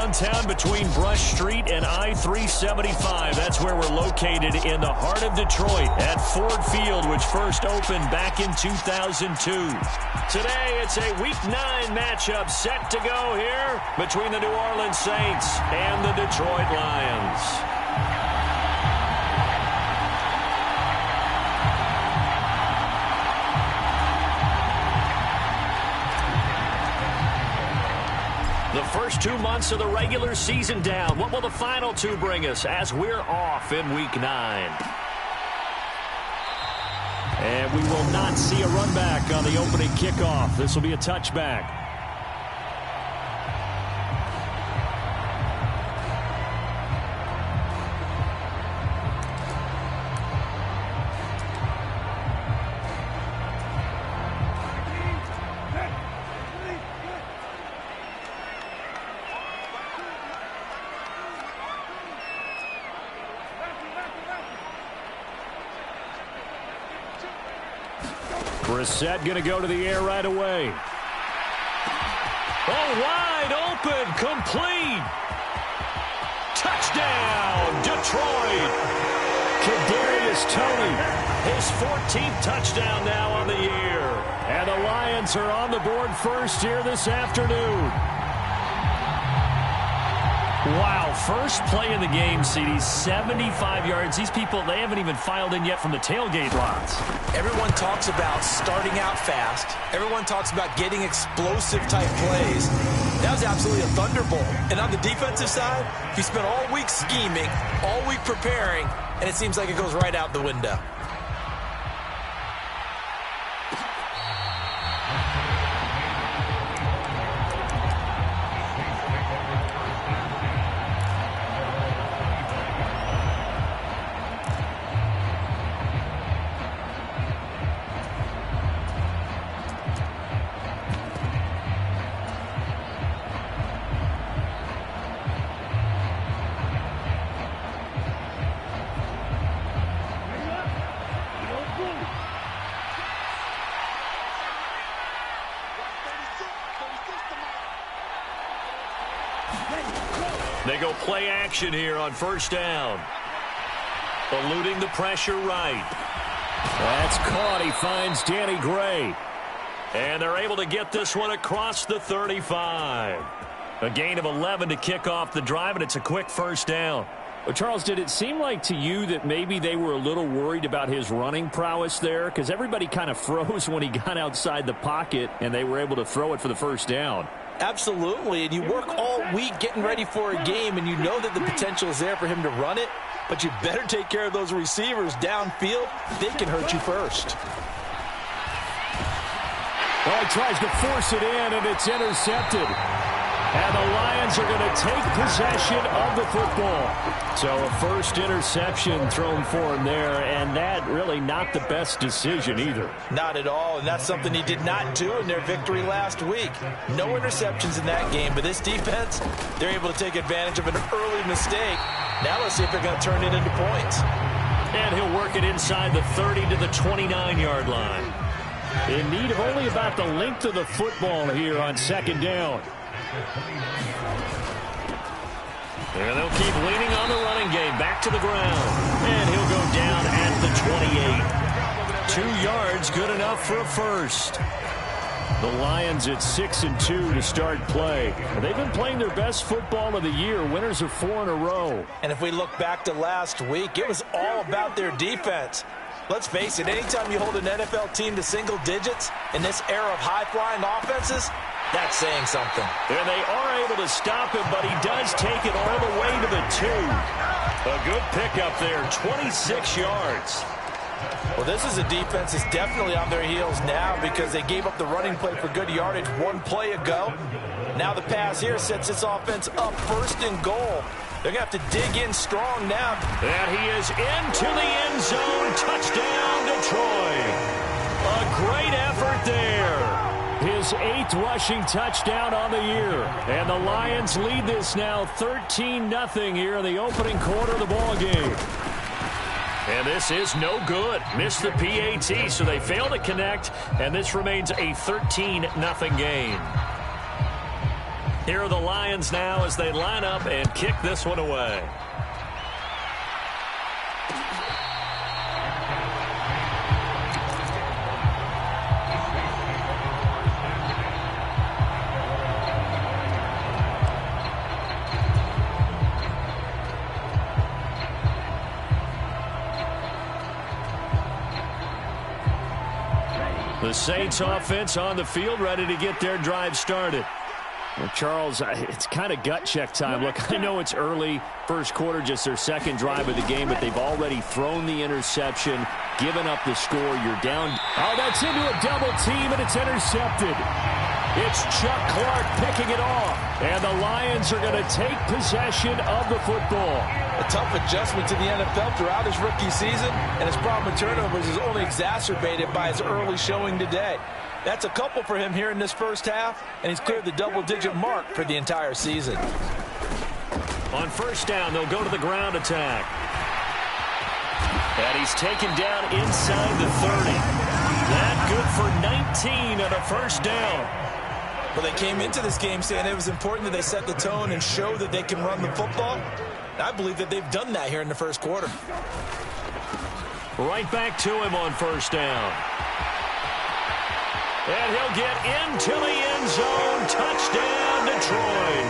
downtown between Brush Street and I-375. That's where we're located in the heart of Detroit at Ford Field, which first opened back in 2002. Today, it's a Week 9 matchup set to go here between the New Orleans Saints and the Detroit Lions. The first 2 months of the regular season down. What will the final 2 bring us as we're off in Week 9? And we will not see a run back on the opening kickoff. This will be a touchback. Brissett going to go to the air right away. Oh, wide open, complete. Touchdown, Detroit. Kadarius Toney, his 14th touchdown now on the year. And the Lions are on the board first here this afternoon. Wow, first play of the game, CD, 75 yards. These people, they haven't even filed in yet from the tailgate lots. Everyone talks about starting out fast. Everyone talks about getting explosive-type plays. That was absolutely a thunderbolt. And on the defensive side, you spent all week scheming, all week preparing, and it seems like it goes right out the window. They go play action here on first down. Eluding the pressure right. That's caught. He finds Danny Gray. And they're able to get this one across the 35. A gain of 11 to kick off the drive, and it's a quick first down. Well, Charles, did it seem like to you that maybe they were a little worried about his running prowess there? Because everybody kind of froze when he got outside the pocket, and they were able to throw it for the first down. Absolutely, and you work all week getting ready for a game, and you know that the potential is there for him to run it, but you better take care of those receivers downfield. They can hurt you first. Well, he tries to force it in, and it's intercepted. And the Lions are going to take possession of the football. So a first interception thrown for him there, and that really not the best decision either. Not at all, and that's something he did not do in their victory last week. No interceptions in that game, but this defense, they're able to take advantage of an early mistake. Now let's see if they're going to turn it into points. And he'll work it inside the 30 to the 29-yard line. In need of only about the length of the football here on second down. And they'll keep leaning on the running game. Back to the ground. And he'll go down at the 28. 2 yards, good enough for a first. The Lions at 6-2 to start play. They've been playing their best football of the year. Winners of 4 in a row. And if we look back to last week, it was all about their defense. Let's face it, anytime you hold an NFL team to single digits in this era of high-flying offenses, that's saying something. And they are able to stop him, but he does take it all the way to the 2. A good pickup there, 26 yards. Well, this is a defense that's definitely on their heels now because they gave up the running play for good yardage 1 play ago. Now the pass here sets this offense up first and goal. They're going to have to dig in strong now. And he is into the end zone. Touchdown, Detroit. A great effort there. His 8th rushing touchdown on the year. And the Lions lead this now 13-0 here in the opening quarter of the ball game. And this is no good. Missed the PAT, so they fail to connect, and this remains a 13-0 game. Here are the Lions now as they line up and kick this one away. The Saints offense on the field, ready to get their drive started. Well, Charles, it's kind of gut check time. Look, I know it's early, first quarter, just their second drive of the game, but they've already thrown the interception, given up the score. You're down. Oh, that's into a double team, and it's intercepted. It's Chuck Clark picking it off, and the Lions are going to take possession of the football. A tough adjustment to the NFL throughout his rookie season, and his problem with turnovers is only exacerbated by his early showing today. That's a couple for him here in this first half, and he's cleared the double-digit mark for the entire season. On first down, they'll go to the ground attack. And he's taken down inside the 30. That good for 19 and a first down. Well, they came into this game saying it was important that they set the tone and show that they can run the football. And I believe that they've done that here in the first quarter. Right back to him on first down. And he'll get into the end zone. Touchdown, Detroit.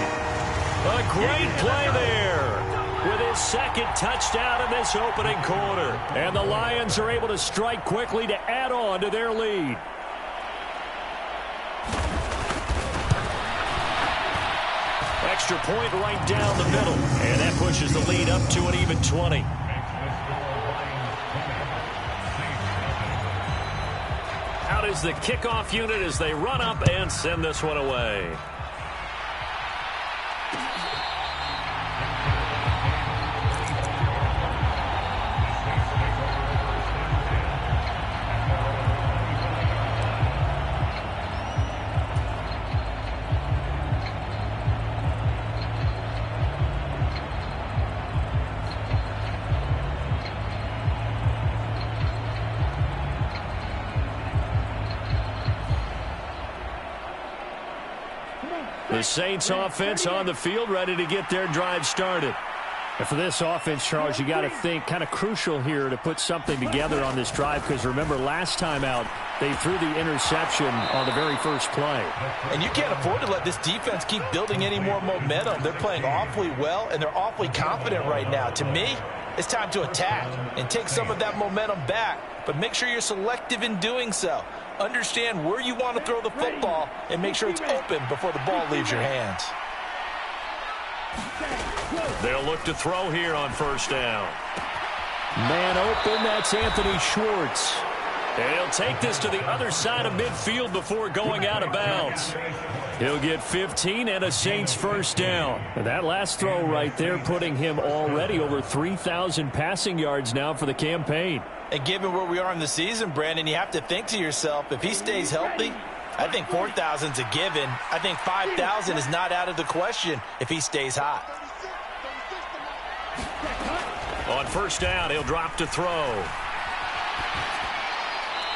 A great play there with his second touchdown in this opening quarter. And the Lions are able to strike quickly to add on to their lead. Extra point right down the middle. And that pushes the lead up to an even 20. Out is the kickoff unit as they run up and send this one away. The Saints offense on the field, ready to get their drive started. And for this offense, Charles, you got to think kind of crucial here to put something together on this drive, because remember last time out they threw the interception on the very first play. And you can't afford to let this defense keep building any more momentum. They're playing awfully well, and they're awfully confident right now. To me, it's time to attack and take some of that momentum back, but make sure you're selective in doing so. Understand where you want to throw the football and make sure it's open before the ball leaves your hands. They'll look to throw here on first down. Man open, that's Anthony Schwartz. And he'll take this to the other side of midfield before going out of bounds. He'll get 15 and a Saints first down. And that last throw right there putting him already over 3,000 passing yards now for the campaign. And given where we are in the season, Brandon, you have to think to yourself, if he stays healthy, I think 4,000's a given. I think 5,000 is not out of the question if he stays hot. On first down, he'll drop to throw.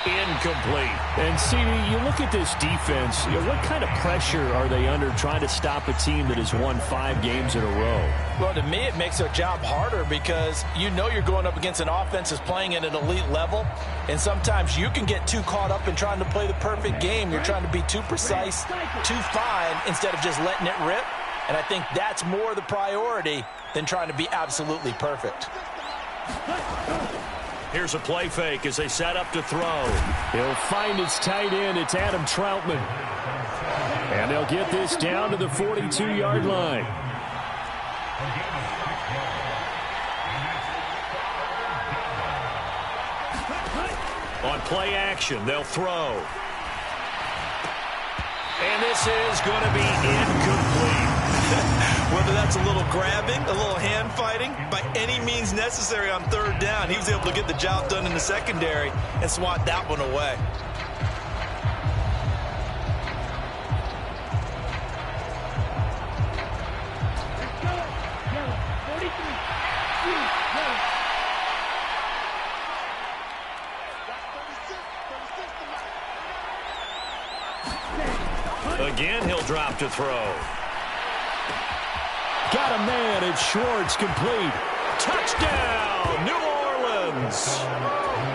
Incomplete. And, CD, you look at this defense, what kind of pressure are they under trying to stop a team that has won 5 games in a row? Well, to me, it makes their job harder because you know you're going up against an offense that's playing at an elite level, and sometimes you can get too caught up in trying to play the perfect game. You're trying to be too precise, too fine, instead of just letting it rip, and I think that's more the priority than trying to be absolutely perfect. Here's a play fake as they set up to throw. He'll find his tight end. It's Adam Troutman. And they'll get this down to the 42-yard line. On play action, they'll throw. And this is going to be incomplete. Whether that's a little grabbing, a little hand fighting, by any means necessary on third down, he was able to get the job done in the secondary and swat that one away. Again, he'll drop to throw. got a man. It's Schwartz, complete. Touchdown, New Orleans.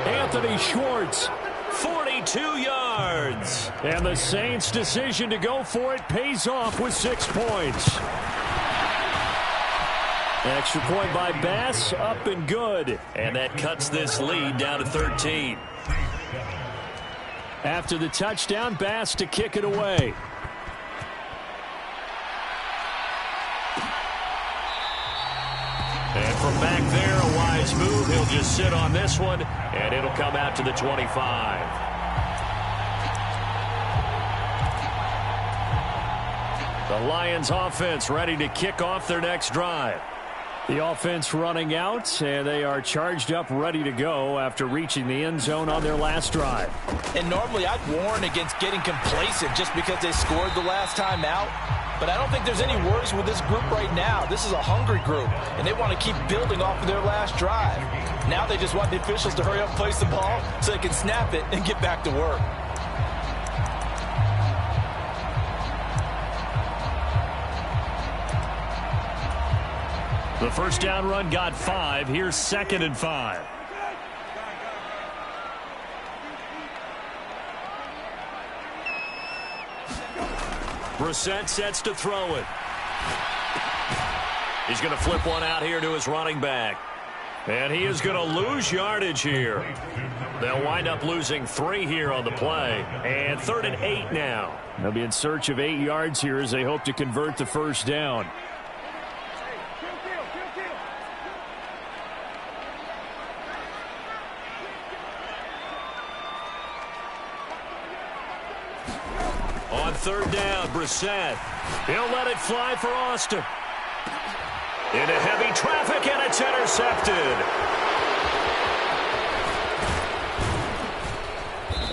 Anthony Schwartz. 42 yards. And the Saints' decision to go for it pays off with 6 points. Extra point by Bass, up and good. And that cuts this lead down to 13. After the touchdown, Bass to kick it away. And from back there, a wise move. He'll just sit on this one, and it'll come out to the 25. The Lions offense ready to kick off their next drive. The offense running out, and they are charged up, ready to go after reaching the end zone on their last drive. And normally I'd warn against getting complacent just because they scored the last time out. But I don't think there's any worries with this group right now. This is a hungry group, and they want to keep building off of their last drive. Now they just want the officials to hurry up and place the ball so they can snap it and get back to work. The first down run got 5. Here's 2nd and 5. Brissett sets to throw it. He's going to flip one out here to his running back. And he is going to lose yardage here. They'll wind up losing 3 here on the play. And 3rd and 8 now. They'll be in search of 8 yards here as they hope to convert the first down. On 3rd down, Brissett. He'll let it fly for Austin. Into heavy traffic, and it's intercepted.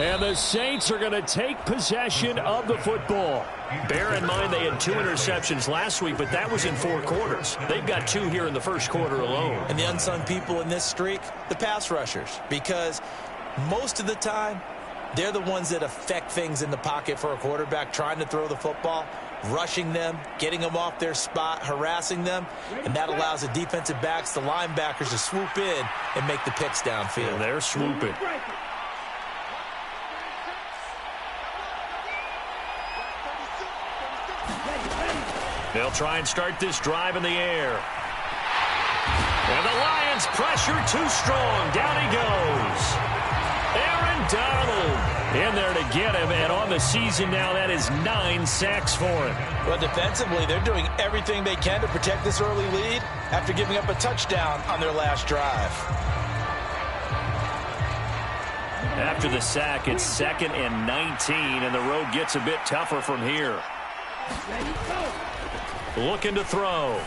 And the Saints are going to take possession of the football. Bear in mind they had 2 interceptions last week, but that was in 4 quarters. They've got 2 here in the first quarter alone. And the unsung people in this streak, the pass rushers, because most of the time, they're the ones that affect things in the pocket for a quarterback, trying to throw the football, rushing them, getting them off their spot, harassing them, and that allows the defensive backs, the linebackers, to swoop in and make the picks downfield. And they're swooping. They'll try and start this drive in the air. And the Lions pressure too strong. Down he goes. Aaron Donald in there to get him, and on the season now, that is 9 sacks for him. Well, defensively, they're doing everything they can to protect this early lead after giving up a touchdown on their last drive. After the sack, it's 2nd and 19, and the road gets a bit tougher from here. Looking to throw.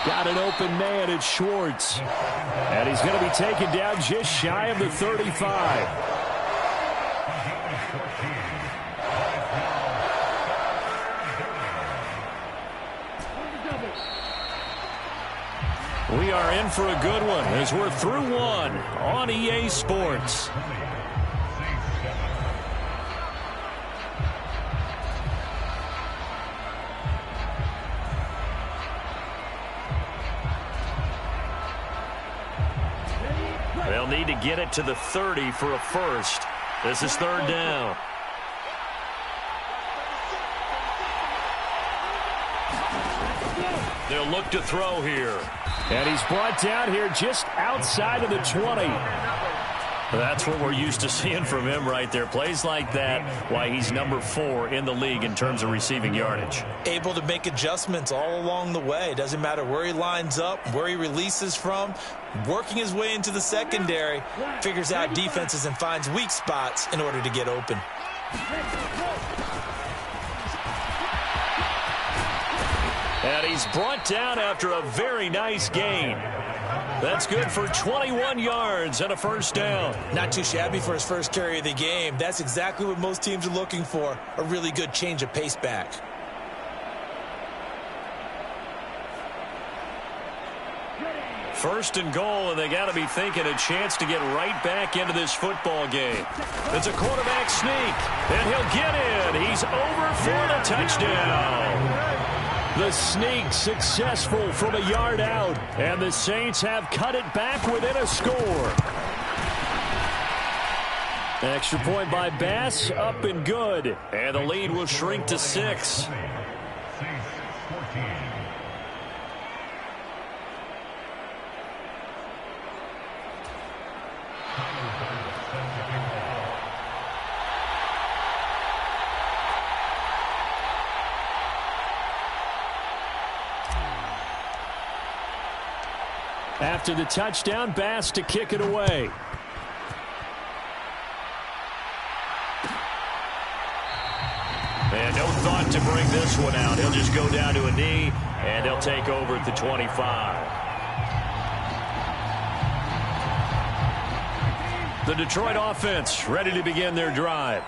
Got an open man, it's Schwartz. And he's going to be taken down just shy of the 35. We are in for a good one as we're through 1 on EA Sports. They'll need to get it to the 30 for a first. This is 3rd down. They'll look to throw here. And he's brought down here just outside of the 20. That's what we're used to seeing from him right there. Plays like that, why he's number 4 in the league in terms of receiving yardage. Able to make adjustments all along the way. Doesn't matter where he lines up, where he releases from. Working his way into the secondary, figures out defenses and finds weak spots in order to get open. And he's brought down after a very nice gain. That's good for 21 yards and a first down. Not too shabby for his first carry of the game. That's exactly what most teams are looking for, a really good change of pace back. First and goal, and they got to be thinking a chance to get right back into this football game. It's a quarterback sneak, and he'll get in. He's over for the touchdown. The sneak successful from a yard out. And the Saints have cut it back within a score. Extra point by Bass, up and good. And the lead will shrink to 6. After the touchdown, Bass to kick it away. And no thought to bring this one out. He'll just go down to a knee, and he'll take over at the 25. The Detroit offense ready to begin their drive.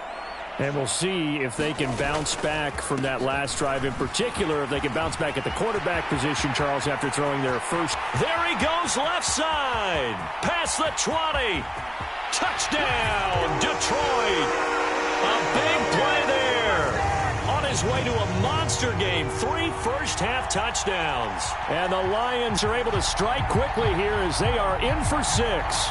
And we'll see if they can bounce back from that last drive in particular, if they can bounce back at the quarterback position, Charles, after throwing their first. There he goes left side. Past the 20. Touchdown, Detroit. A big play there. On his way to a monster game. 3 first-half touchdowns. And the Lions are able to strike quickly here as they are in for 6.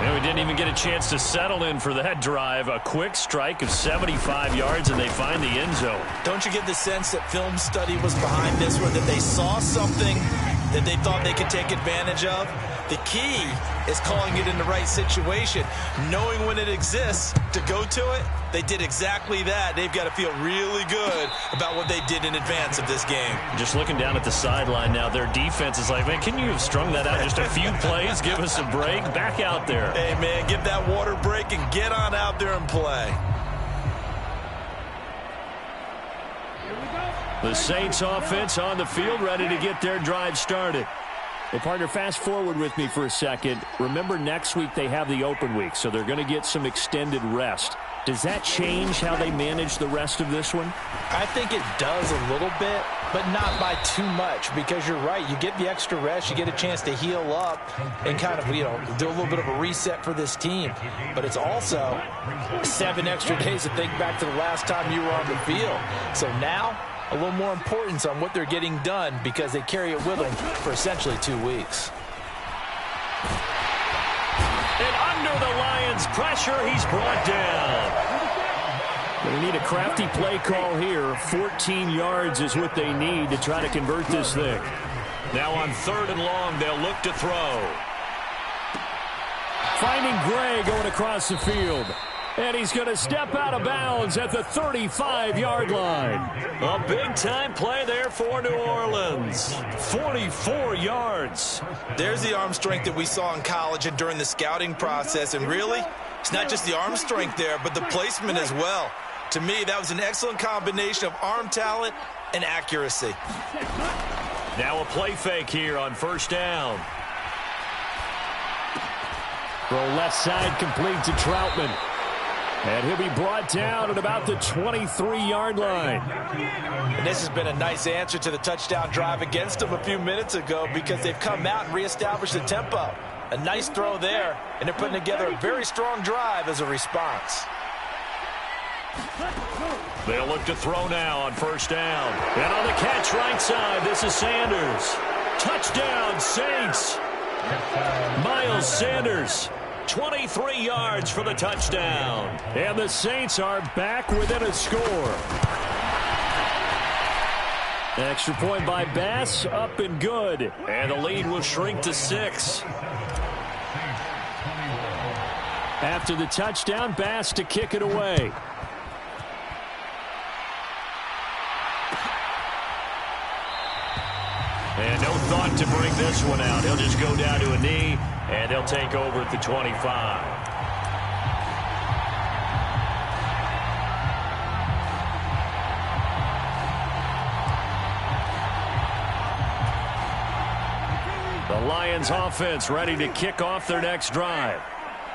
And we didn't even get a chance to settle in for that drive. A quick strike of 75 yards, and they find the end zone. Don't you get the sense that film study was behind this one, that they saw something that they thought they could take advantage of? The key is calling it in the right situation, knowing when it exists to go to it. They did exactly that. They've got to feel really good about what they did in advance of this game. Just looking down at the sideline now, their defense is like, man, can you have strung that out just a few plays? Give us a break. Back out there. Hey, man, give that water break and get on out there and play. The Saints offense on the field, ready to get their drive started. Well, partner, fast forward with me for a second. Remember, next week they have the open week, so they're going to get some extended rest. Does that change how they manage the rest of this one? I think it does a little bit, but not by too much, because you're right. You get the extra rest. You get a chance to heal up and kind of, do a little bit of a reset for this team. But it's also 7 extra days to think back to the last time you were on the field. So now, a little more importance on what they're getting done because they carry it with them for essentially 2 weeks. And under the Lions' pressure, he's brought down. They need a crafty play call here. 14 yards is what they need to try to convert this thing. Now on 3rd and long, they'll look to throw. Finding Gray going across the field. And he's going to step out of bounds at the 35-yard line. A big-time play there for New Orleans. 44 yards. There's the arm strength that we saw in college and during the scouting process. And really, it's not just the arm strength there, but the placement as well. To me, that was an excellent combination of arm talent and accuracy. Now a play fake here on 1st down. Throw left side complete to Troutman. And he'll be brought down at about the 23-yard line. And this has been a nice answer to the touchdown drive against them a few minutes ago because they've come out and reestablished the tempo. A nice throw there, and they're putting together a very strong drive as a response. They'll look to throw now on 1st down. And on the catch right side, this is Sanders. Touchdown, Saints. Miles Sanders. 23 yards for the touchdown. And the Saints are back within a score. Extra point by Bass, up and good. And the lead will shrink to 6. After the touchdown, Bass to kick it away. And no thought to bring this one out. He'll just go down to a knee, and he'll take over at the 25. The Lions offense ready to kick off their next drive.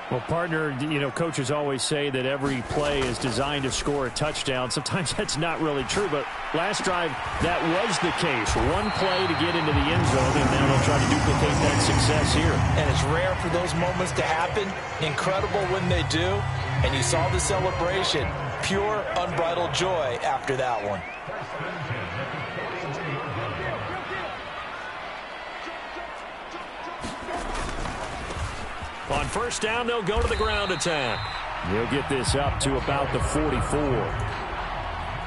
Well, partner, coaches always say that every play is designed to score a touchdown. Sometimes that's not really true, but last drive, that was the case. One play to get into the end zone, and now they'll try to duplicate that success here. And it's rare for those moments to happen. Incredible when they do. And you saw the celebration. Pure, unbridled joy after that one. On first down, they'll go to the ground attack. They'll get this up to about the 44.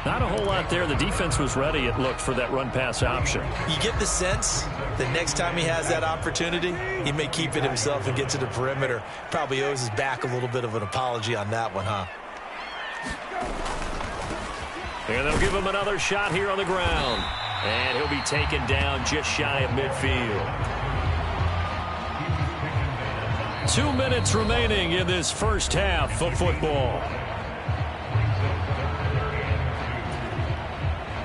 Not a whole lot there. The defense was ready, it looked, for that run-pass option. You get the sense that next time he has that opportunity, he may keep it himself and get to the perimeter. Probably owes his back a little bit of an apology on that one, huh? And they'll give him another shot here on the ground. And he'll be taken down just shy of midfield. 2 minutes remaining in this first half of football.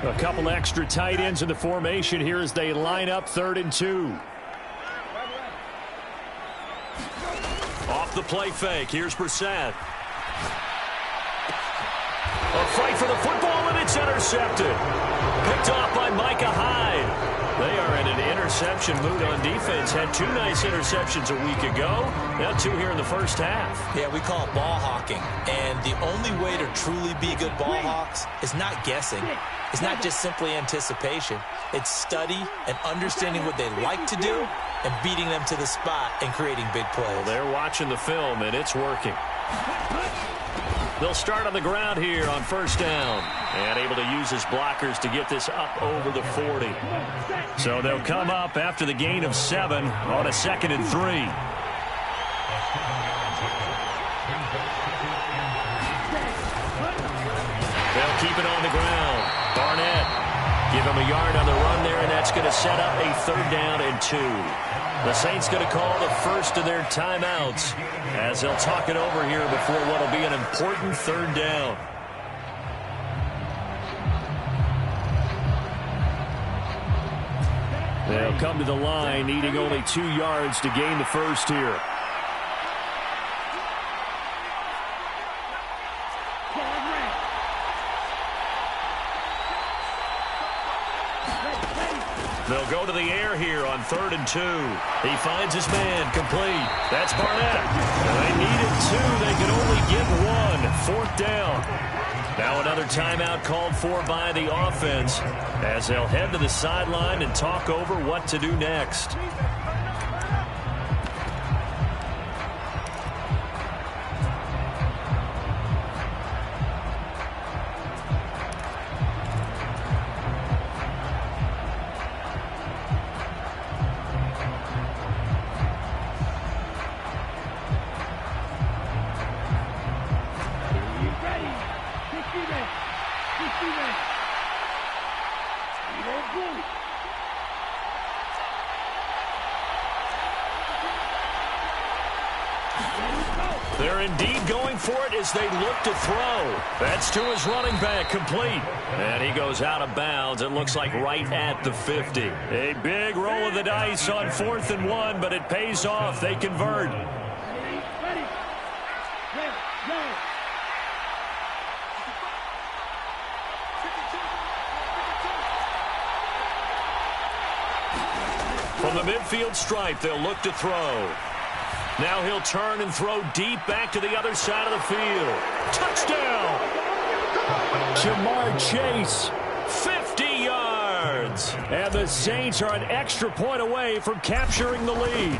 A couple extra tight ends in the formation here as they line up 3rd and 2. Off the play fake. Here's Brissett. A fight for the football, and it's intercepted. Picked off by Micah Hyde. They are in an interception mood on defense. Had 2 nice interceptions a week ago. Now 2 here in the first half. Yeah, we call it ball hawking. And the only way to truly be good ball hawks is not guessing. It's not just simply anticipation. It's study and understanding what they like to do and beating them to the spot and creating big plays. Well, they're watching the film, and it's working. They'll start on the ground here on first down. And able to use his blockers to get this up over the 40. So they'll come up after the gain of 7 on a 2nd and 3. They'll keep it on the ground. Barnett, give him a yard on the run there, and that's going to set up a 3rd down and 2. The Saints going to call the first of their timeouts as they'll talk it over here before what will be an important 3rd down. They'll come to the line, needing only 2 yards to gain the first here. They'll go to the air here on 3rd and 2. He finds his man complete. That's Barnett. They needed 2. They could only get 1. 4th down. Now another timeout called for by the offense as they'll head to the sideline and talk over what to do next. They're indeed going for it as they look to throw. That's to his running back, complete. And he goes out of bounds. It looks like right at the 50. A big roll of the dice on 4th and 1, but it pays off. They convert. From the midfield stripe, they'll look to throw. Now he'll turn and throw deep back to the other side of the field. Touchdown! Jamar Chase. 50 yards. And the Saints are an extra point away from capturing the lead.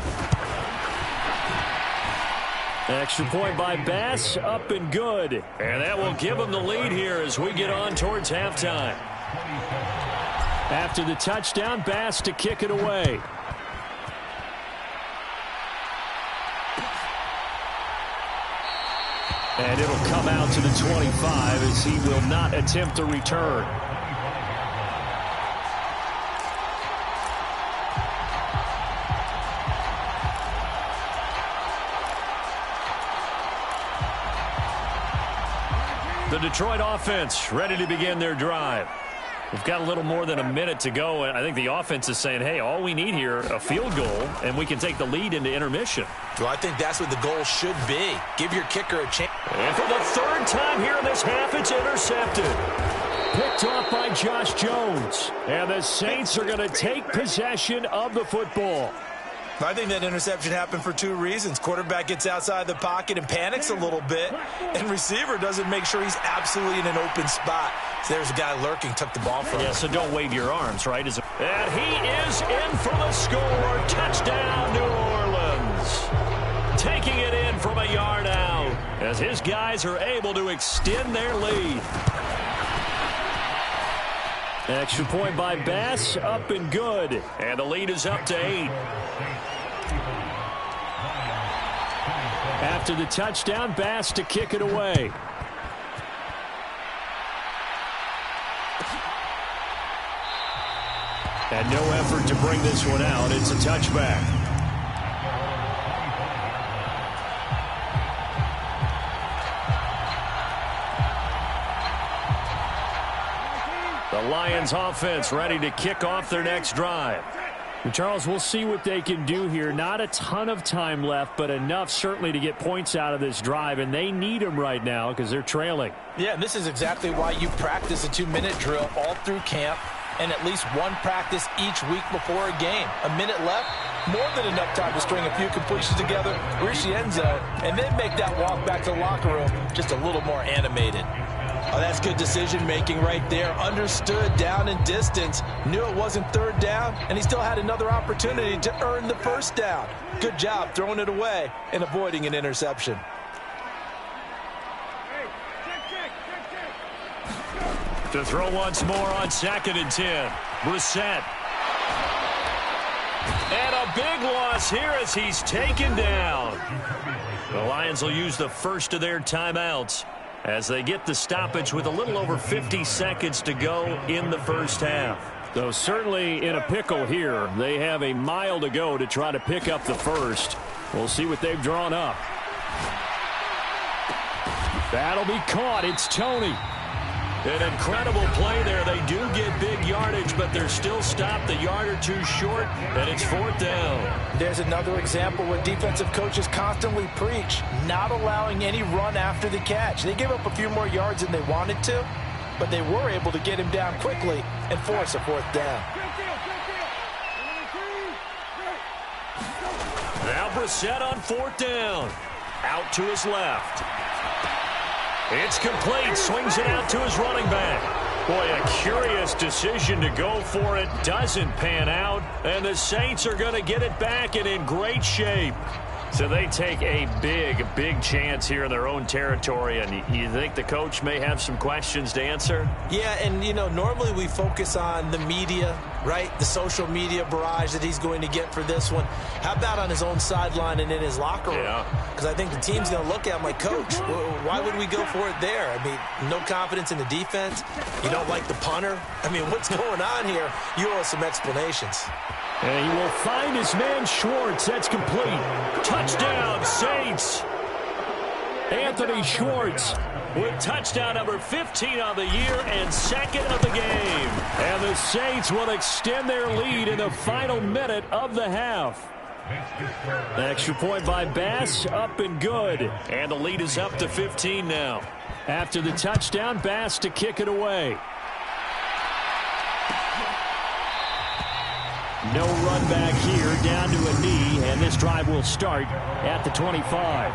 Extra point by Bass, up and good. And that will give them the lead here as we get on towards halftime. After the touchdown, Bass to kick it away. And it'll come out to the 25 as he will not attempt a return. The Detroit offense ready to begin their drive. We've got a little more than a minute to go, and I think the offense is saying, hey, all we need here, a field goal, and we can take the lead into intermission. Well, I think that's what the goal should be. Give your kicker a chance. And for the 3rd time here in this half, it's intercepted. Picked off by Josh Jones. And the Saints are going to take possession of the football. I think that interception happened for two reasons. Quarterback gets outside the pocket and panics a little bit, and receiver doesn't make sure he's absolutely in an open spot. So there's a guy lurking, took the ball from him. Yeah, so don't wave your arms, right? And he is in for the score. Touchdown, New Orleans. Taking it in from a yard out as his guys are able to extend their lead. Extra point by Bass, up and good. And the lead is up to 8. After the touchdown, Bass to kick it away. And no effort to bring this one out. It's a touchback. The Lions offense ready to kick off their next drive. Charles, we'll see what they can do here. Not a ton of time left, but enough certainly to get points out of this drive, and they need them right now because they're trailing. Yeah, and this is exactly why you practice a 2-minute drill all through camp and at least one practice each week before a game. A minute left, more than enough time to string a few completions together, reach the end zone, and then make that walk back to the locker room just a little more animated. Oh, that's good decision-making right there. Understood down and distance. Knew it wasn't third down, and he still had another opportunity to earn the first down. Good job throwing it away and avoiding an interception. To throw once more on 2nd and 10. Brissett. And a big loss here as he's taken down. The Lions will use the first of their timeouts as they get the stoppage with a little over 50 seconds to go in the first half. Though certainly in a pickle here. They have a mile to go to try to pick up the first. We'll see what they've drawn up. That'll be caught. It's Toney. An incredible play there. They do get big yardage, but they're still stopped a yard or two short, and it's 4th down. There's another example where defensive coaches constantly preach, not allowing any run after the catch. They gave up a few more yards than they wanted to, but they were able to get him down quickly and force a 4th down. Now Brissett on 4th down. Out to his left. It's complete. Swings it out to his running back. Boy, a curious decision to go for it. Doesn't pan out. And the Saints are going to get it back and in great shape. So they take a big chance here in their own territory. And you think the coach may have some questions to answer? Yeah, and, you know, normally we focus on the media, right? The social media barrage that he's going to get for this one. How about on his own sideline and in his locker room? Because I think the team's going to look at him like, Coach, why would we go for it there? I mean, no confidence in the defense. You don't like the punter. I mean, what's going on here? You owe us some explanations. And he will find his man Schwartz. That's complete. Touchdown, Saints. Anthony Schwartz with touchdown number 15 on the year and 2nd of the game. And the Saints will extend their lead in the final minute of the half. Extra point by Bass, up and good. And the lead is up to 15 now. After the touchdown, Bass to kick it away. No run back here, down to a knee, and this drive will start at the 25.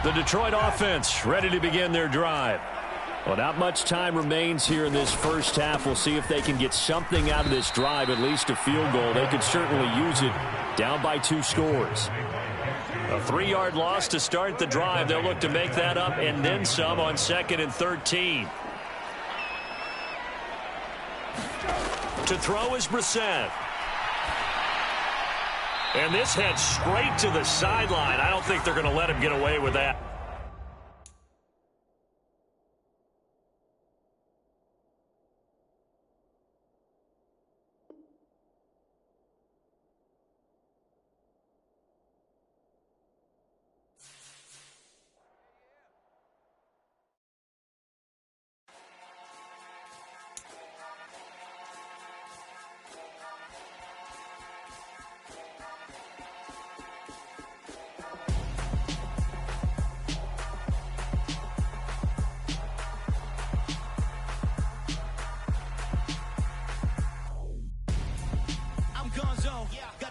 The Detroit offense ready to begin their drive. Well, not much time remains here in this first half. We'll see if they can get something out of this drive, at least a field goal. They could certainly use it down by 2 scores. A 3-yard loss to start the drive. They'll look to make that up and then some on 2nd and 13. To throw is Brissett. And this heads straight to the sideline. I don't think they're going to let him get away with that.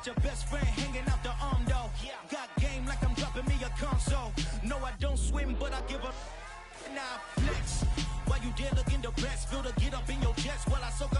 got your best friend hanging out the arm though. Got game like I'm dropping me a console. No, I don't swim, but I give a now flex. While you there looking the best, feel to get up in your chest while I soak